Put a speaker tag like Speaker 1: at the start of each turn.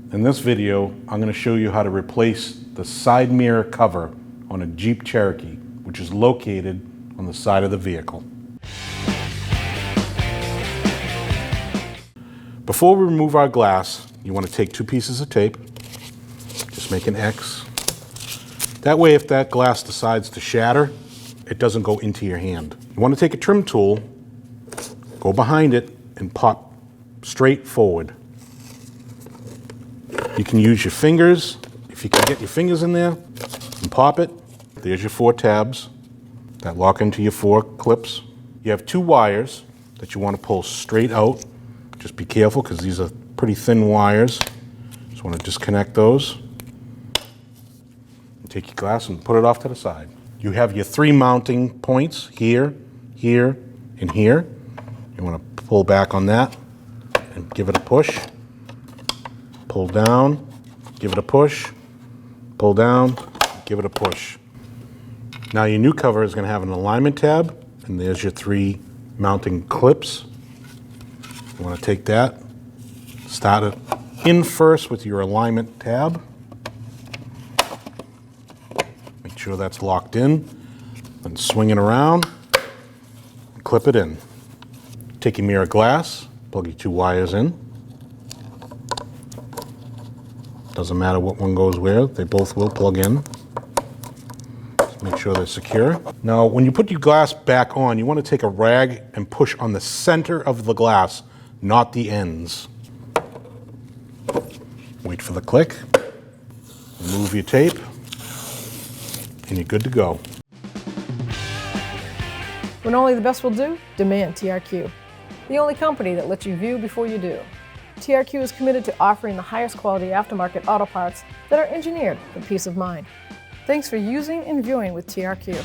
Speaker 1: In this video, I'm going to show you how to replace the side mirror cover on a Jeep Cherokee, which is located on the side of the vehicle. Before we remove our glass, you want to take 2 pieces of tape, just make an X. That way, if that glass decides to shatter, it doesn't go into your hand. You want to take a trim tool, go behind it, and pop straight forward. You can use your fingers, if you can get your fingers in there, and pop it. There's your 4 tabs that lock into your 4 clips. You have 2 wires that you want to pull straight out. Just be careful because these are pretty thin wires. Just want to disconnect those. And take your glass and put it off to the side. You have your 3 mounting points here, here, and here. You want to pull back on that and give it a push. Pull down, give it a push, pull down, give it a push. Now your new cover is going to have an alignment tab, and there's your 3 mounting clips. You want to take that, start it in first with your alignment tab. Make sure that's locked in, then swing it around, and clip it in. Take your mirror glass, plug your 2 wires in. Doesn't matter what one goes where, they both will plug in. Just make sure they're secure. Now, when you put your glass back on, you want to take a rag and push on the center of the glass, not the ends. Wait for the click. Remove your tape, and you're good to go.
Speaker 2: When only the best will do, demand TRQ. The only company that lets you view before you do. TRQ is committed to offering the highest quality aftermarket auto parts that are engineered for peace of mind. Thanks for using and viewing with TRQ.